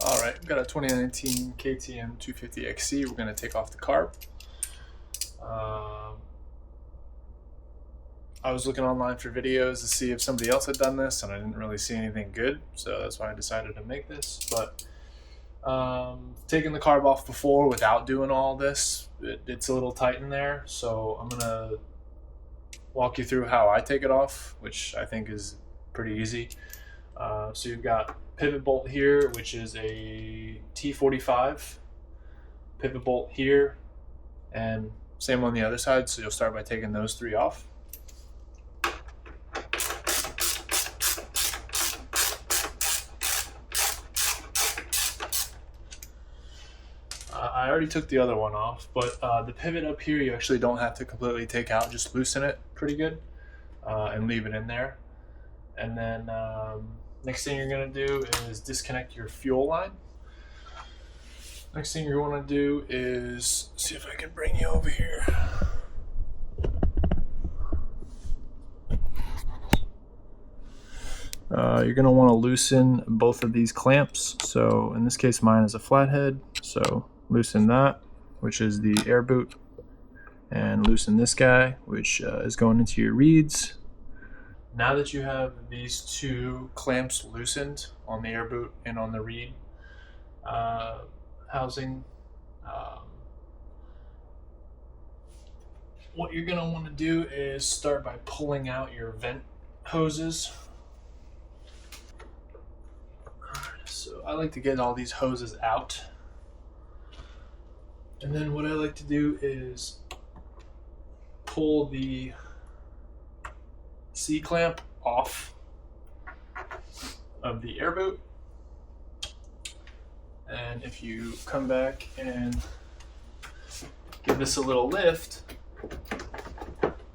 All right, got a 2019 KTM 250XC. We're going to take off the carb. I was looking online for videos to see if somebody else had done this, and I didn't really see anything good, so that's why I decided to make this. But taking the carb off before without doing all this, it's a little tight in there, so I'm going to walk you through how I take it off, which I think is pretty easy. So you've got pivot bolt here, which is a T45 pivot bolt here, and same on the other side. So you'll start by taking those three off. I already took the other one off, but the pivot up here you actually don't have to completely take out, just loosen it pretty good and leave it in there. And then next thing you're going to do is disconnect your fuel line. Next thing you're going to do is, see if I can bring you over here. You're going to want to loosen both of these clamps. So in this case mine is a flathead, so loosen that, which is the air boot, and loosen this guy, which is going into your reeds. Now that you have these two clamps loosened on the air boot and on the reed housing, what you're going to want to do is start by pulling out your vent hoses. So I like to get all these hoses out. And then what I like to do is pull the C-clamp off of the air boot. And if you come back and give this a little lift,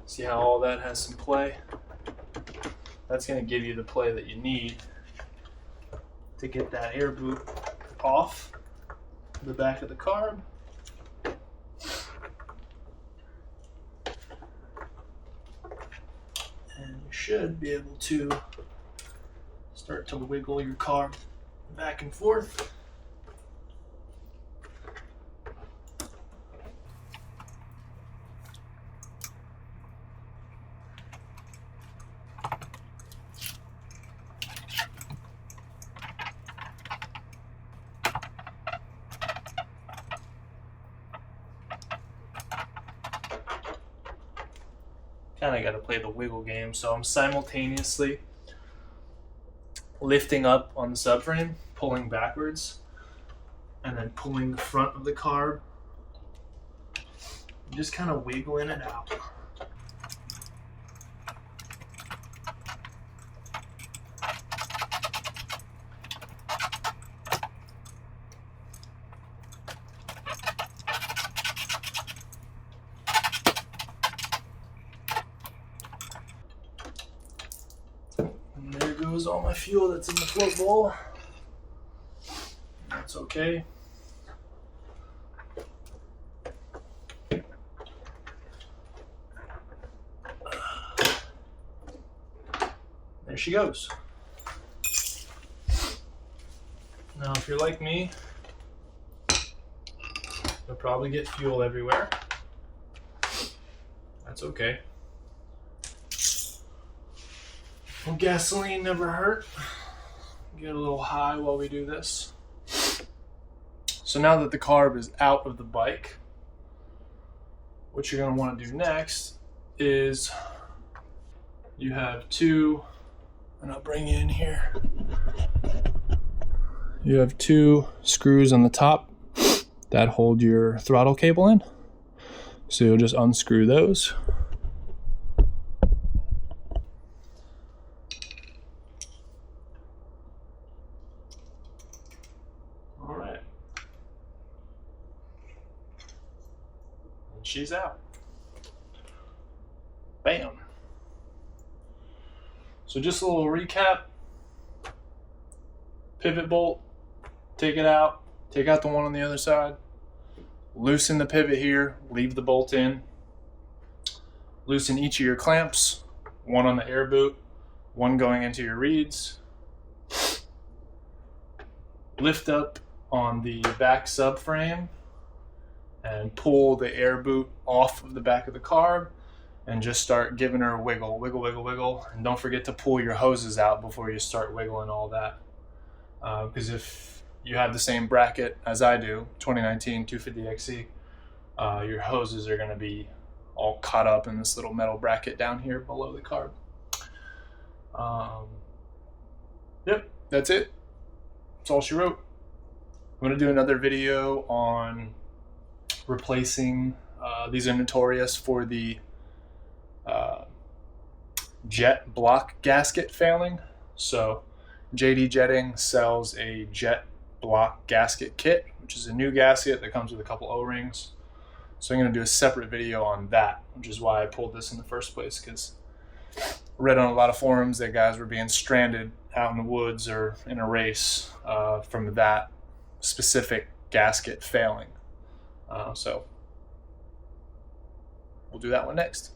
see how all that has some play? That's going to give you the play that you need to get that air boot off the back of the carb. And you should be able to start to wiggle your carb back and forth. Kind of got to play the wiggle game, so I'm simultaneously lifting up on the subframe, pulling backwards, and then pulling the front of the carb, just kind of wiggling it out. And there goes all my fuel that's in the float bowl. That's okay. There she goes. Now, if you're like me, you'll probably get fuel everywhere. That's okay. Well, gasoline never hurt. Get a little high while we do this. So now that the carb is out of the bike, what you're going to want to do next is you have two, and I'll bring you in here. You have two screws on the top that hold your throttle cable in. So you'll just unscrew those. All right. And she's out. Bam. So just a little recap. Pivot bolt, take it out, take out the one on the other side, loosen the pivot here, leave the bolt in, loosen each of your clamps, one on the air boot, one going into your reeds. lift up on the back subframe and pull the air boot off of the back of the carb and just start giving her a wiggle, wiggle, wiggle, wiggle. And don't forget to pull your hoses out before you start wiggling all that. Because if you have the same bracket as I do, 2019 250XE, your hoses are going to be all caught up in this little metal bracket down here below the carb. Yep, that's it. That's all she wrote. I'm going to do another video on replacing, these are notorious for the jet block gasket failing. So JD Jetting sells a jet block gasket kit, which is a new gasket that comes with a couple O-rings. So I'm going to do a separate video on that, which is why I pulled this in the first place, because I read on a lot of forums that guys were being stranded out in the woods or in a race from that specific gasket failing. So we'll do that one next.